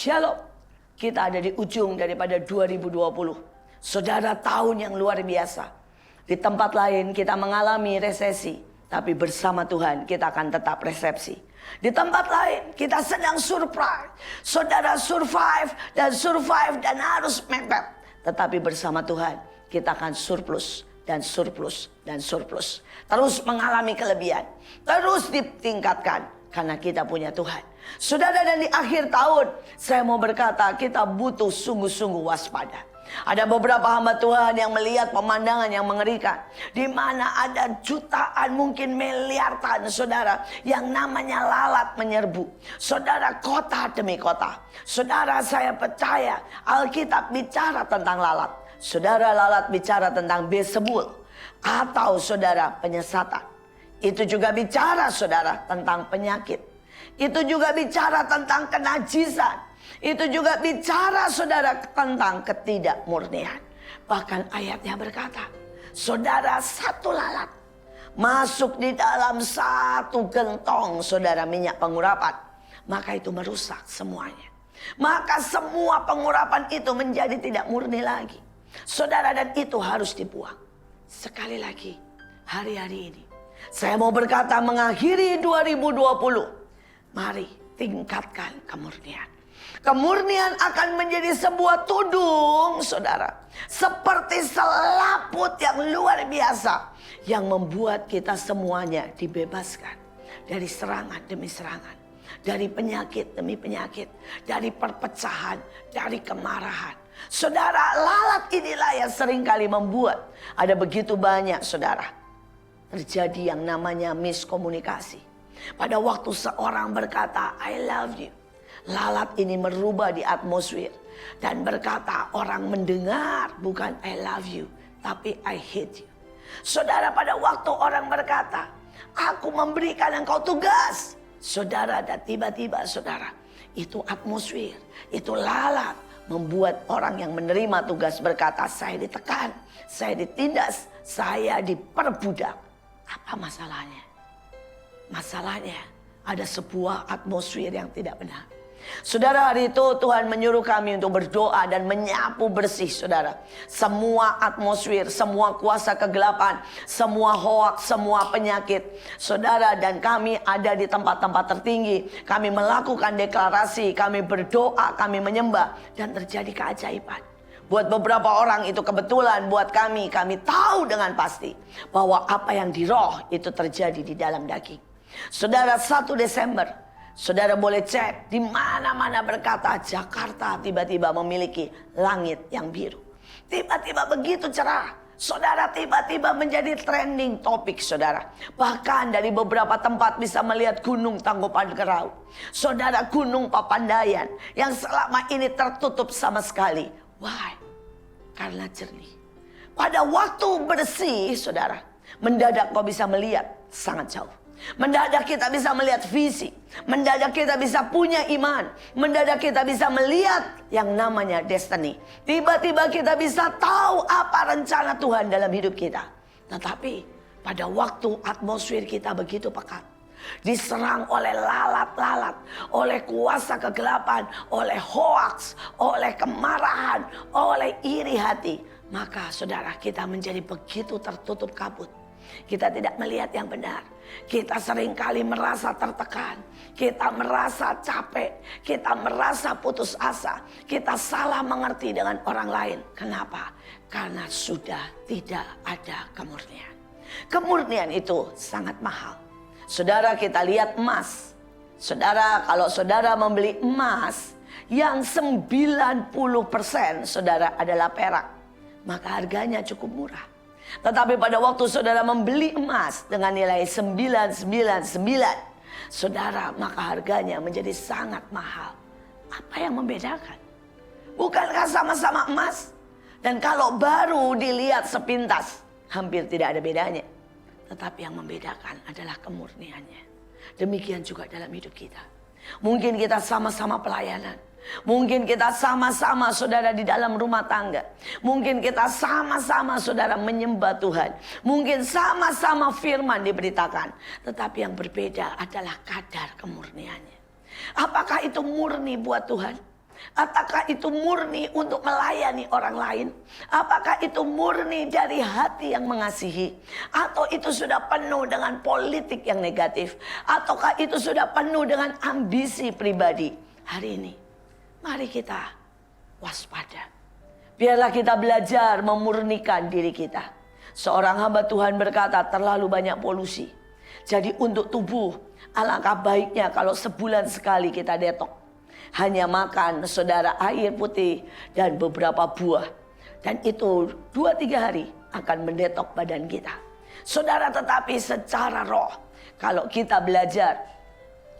Shalom. Kita ada di ujung daripada 2020. Saudara, tahun yang luar biasa. Di tempat lain kita mengalami resesi, tapi bersama Tuhan kita akan tetap resepsi. Di tempat lain kita sedang survive. Saudara survive dan harus mepet. Tetapi bersama Tuhan kita akan surplus dan surplus dan surplus. Terus mengalami kelebihan. Terus ditingkatkan karena kita punya Tuhan. Saudara, dan di akhir tahun saya mau berkata kita butuh sungguh-sungguh waspada. Ada beberapa hamba Tuhan yang melihat pemandangan yang mengerikan, di mana ada jutaan, mungkin miliaran saudara, yang namanya lalat menyerbu. Saudara, kota demi kota. Saudara, saya percaya Alkitab bicara tentang lalat. Saudara, lalat bicara tentang Beelzebul atau saudara penyesatan. Itu juga bicara saudara tentang penyakit. Itu juga bicara tentang kenajisan. Itu juga bicara saudara tentang ketidakmurnian. Bahkan ayatnya berkata, saudara, satu lalat masuk di dalam satu gentong saudara minyak pengurapan, maka itu merusak semuanya. Maka semua pengurapan itu menjadi tidak murni lagi. Saudara, dan itu harus dibuang. Sekali lagi, hari-hari ini saya mau berkata mengakhiri 2020. Mari tingkatkan kemurnian. Kemurnian akan menjadi sebuah tudung, saudara. Seperti selaput yang luar biasa. Yang membuat kita semuanya dibebaskan. Dari serangan demi serangan. Dari penyakit demi penyakit. Dari perpecahan, dari kemarahan. Saudara, lalat inilah yang seringkali membuat ada begitu banyak, saudara, terjadi yang namanya miskomunikasi. Pada waktu seorang berkata, I love you, lalat ini merubah di atmosfer. Dan berkata, orang mendengar bukan I love you, tapi I hate you. Saudara, pada waktu orang berkata, aku memberikan engkau tugas. Saudara, dan tiba-tiba saudara, itu atmosfer, itu lalat. Membuat orang yang menerima tugas berkata, saya ditekan, saya ditindas, saya diperbudak. Apa masalahnya? Masalahnya ada sebuah atmosfer yang tidak benar. Saudara, hari itu Tuhan menyuruh kami untuk berdoa dan menyapu bersih, saudara, semua atmosfer, semua kuasa kegelapan, semua hoaks, semua penyakit. Saudara, dan kami ada di tempat-tempat tertinggi. Kami melakukan deklarasi, kami berdoa, kami menyembah, dan terjadi keajaiban. Buat beberapa orang itu kebetulan, buat kami tahu dengan pasti bahwa apa yang di roh itu terjadi di dalam daging. Saudara, 1 Desember, saudara boleh cek di mana-mana berkata Jakarta tiba-tiba memiliki langit yang biru. Tiba-tiba begitu cerah. Saudara, tiba-tiba menjadi trending topik, saudara. Bahkan dari beberapa tempat bisa melihat gunung Tangkuban Kerau. Saudara, gunung Papandayan yang selama ini tertutup sama sekali. Why? Karena jernih. Pada waktu bersih, saudara, mendadak kau bisa melihat sangat jauh. Mendadak kita bisa melihat visi. Mendadak kita bisa punya iman. Mendadak kita bisa melihat yang namanya destiny. Tiba-tiba kita bisa tahu apa rencana Tuhan dalam hidup kita. Tetapi pada waktu atmosfer kita begitu pekat, diserang oleh lalat-lalat, oleh kuasa kegelapan, oleh hoaks, oleh kemarahan, oleh iri hati, maka saudara, kita menjadi begitu tertutup kabut. Kita tidak melihat yang benar. Kita seringkali merasa tertekan. Kita merasa capek. Kita merasa putus asa. Kita salah mengerti dengan orang lain. Kenapa? Karena sudah tidak ada kemurnian. Kemurnian itu sangat mahal. Saudara, kita lihat emas. Saudara, kalau saudara membeli emas yang 90% saudara adalah perak, maka harganya cukup murah. Tetapi pada waktu saudara membeli emas dengan nilai 999, saudara, maka harganya menjadi sangat mahal. Apa yang membedakan? Bukankah sama-sama emas? Dan kalau baru dilihat sepintas, hampir tidak ada bedanya. Tetapi yang membedakan adalah kemurniannya. Demikian juga dalam hidup kita. Mungkin kita sama-sama pelayanan. Mungkin kita sama-sama saudara di dalam rumah tangga. Mungkin kita sama-sama saudara menyembah Tuhan. Mungkin sama-sama firman diberitakan. Tetapi yang berbeda adalah kadar kemurniannya. Apakah itu murni buat Tuhan? Ataukah itu murni untuk melayani orang lain? Apakah itu murni dari hati yang mengasihi? Atau itu sudah penuh dengan politik yang negatif? Ataukah itu sudah penuh dengan ambisi pribadi? Hari ini, mari kita waspada. Biarlah kita belajar memurnikan diri kita. Seorang hamba Tuhan berkata, terlalu banyak polusi. Jadi untuk tubuh, alangkah baiknya kalau sebulan sekali kita detok. Hanya makan, saudara, air putih dan beberapa buah. Dan itu 2-3 hari akan mendetok badan kita. Saudara, tetapi secara roh, kalau kita belajar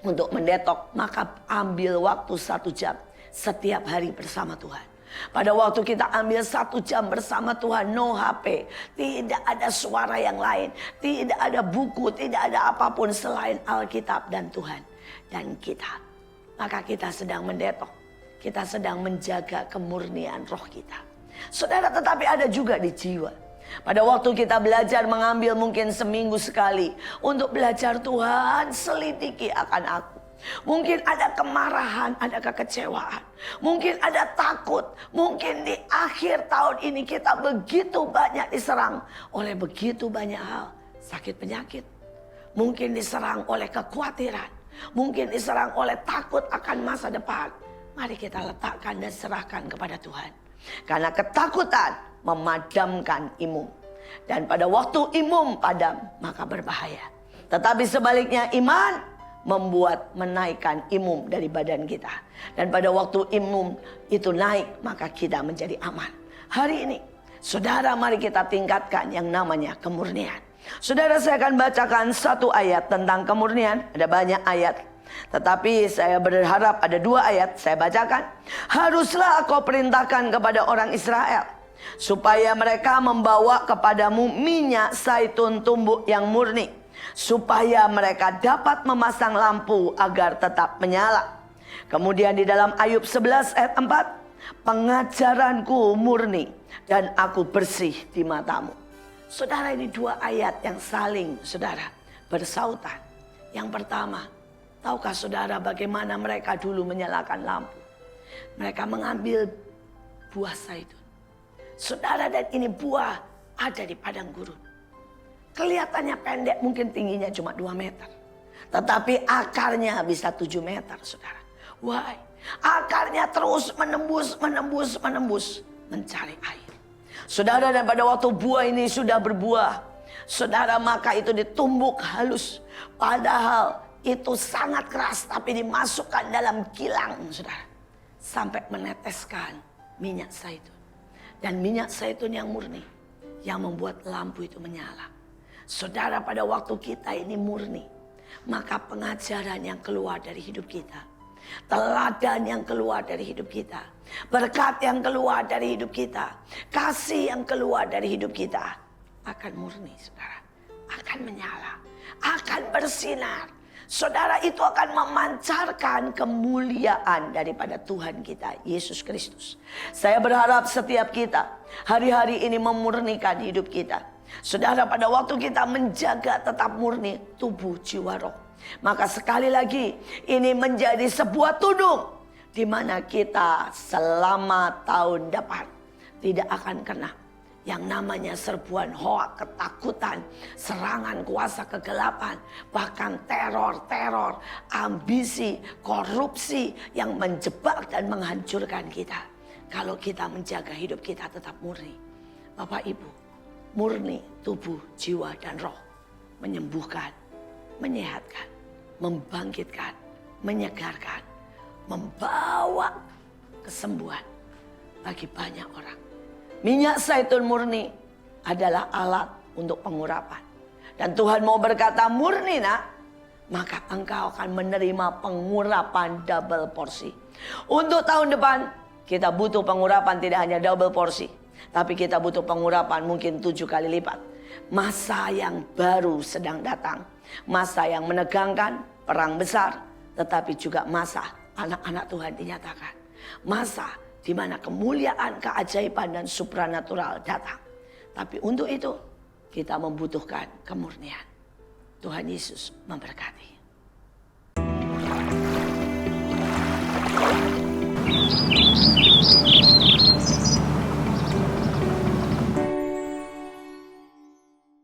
untuk mendetok, maka ambil waktu 1 jam setiap hari bersama Tuhan. Pada waktu kita ambil 1 jam bersama Tuhan, no HP, tidak ada suara yang lain, tidak ada buku, tidak ada apapun selain Alkitab dan Tuhan dan kita. Maka kita sedang mendetok, kita sedang menjaga kemurnian roh kita. Saudara, tetapi ada juga di jiwa. Pada waktu kita belajar mengambil mungkin seminggu sekali untuk belajar, Tuhan selidiki akan aku. Mungkin ada kemarahan, ada kekecewaan. Mungkin ada takut. Mungkin di akhir tahun ini kita begitu banyak diserang oleh begitu banyak hal. Sakit penyakit. Mungkin diserang oleh kekhawatiran. Mungkin diserang oleh takut akan masa depan. Mari kita letakkan dan serahkan kepada Tuhan. Karena ketakutan memadamkan imum. Dan pada waktu imum padam, maka berbahaya. Tetapi sebaliknya iman membuat menaikkan imum dari badan kita. Dan pada waktu imum itu naik, maka kita menjadi aman. Hari ini, saudara, mari kita tingkatkan yang namanya kemurnian. Saudara, saya akan bacakan 1 ayat tentang kemurnian. Ada banyak ayat, tetapi saya berharap ada 2 ayat saya bacakan. Haruslah kau perintahkan kepada orang Israel, supaya mereka membawa kepadamu minyak zaitun tumbuk yang murni, supaya mereka dapat memasang lampu agar tetap menyala. Kemudian di dalam Ayub 11 ayat 4, pengajaranku murni dan aku bersih di matamu. Saudara, ini 2 ayat yang saling, saudara, bersautan. Yang pertama, tahukah saudara bagaimana mereka dulu menyalakan lampu? Mereka mengambil buah zaitun. Saudara, dan ini buah ada di padang gurun. Kelihatannya pendek, mungkin tingginya cuma 2 meter. Tetapi akarnya bisa 7 meter, saudara. Why? Akarnya terus menembus mencari air. Saudara, dan pada waktu buah ini sudah berbuah, saudara, maka itu ditumbuk halus. Padahal itu sangat keras, tapi dimasukkan dalam kilang, saudara. Sampai meneteskan minyak zaitun. Dan minyak zaitun yang murni, yang membuat lampu itu menyala. Saudara, pada waktu kita ini murni, maka pengajaran yang keluar dari hidup kita, teladan yang keluar dari hidup kita, berkat yang keluar dari hidup kita, kasih yang keluar dari hidup kita akan murni, saudara, akan menyala, akan bersinar. Saudara, itu akan memancarkan kemuliaan daripada Tuhan kita, Yesus Kristus. Saya berharap setiap kita hari-hari ini memurnikan hidup kita. Saudara, pada waktu kita menjaga tetap murni tubuh, jiwa, roh, maka sekali lagi ini menjadi sebuah tudung di mana kita selama tahun depan tidak akan kena yang namanya serbuan hoak, ketakutan, serangan kuasa kegelapan, bahkan teror, ambisi, korupsi yang menjebak dan menghancurkan kita. Kalau kita menjaga hidup kita tetap murni. Bapak Ibu, murni tubuh, jiwa, dan roh, menyembuhkan, menyehatkan, membangkitkan, menyegarkan, membawa kesembuhan bagi banyak orang. Minyak zaitun murni adalah alat untuk pengurapan. Dan Tuhan mau berkata, murni nak, maka engkau akan menerima pengurapan double porsi. Untuk tahun depan kita butuh pengurapan tidak hanya double porsi, tapi kita butuh pengurapan mungkin 7 kali lipat. Masa yang baru sedang datang. Masa yang menegangkan, perang besar, tetapi juga masa anak-anak Tuhan dinyatakan. Masa di mana kemuliaan, keajaiban, dan supranatural datang. Tapi untuk itu kita membutuhkan kemurnian. Tuhan Yesus memberkati.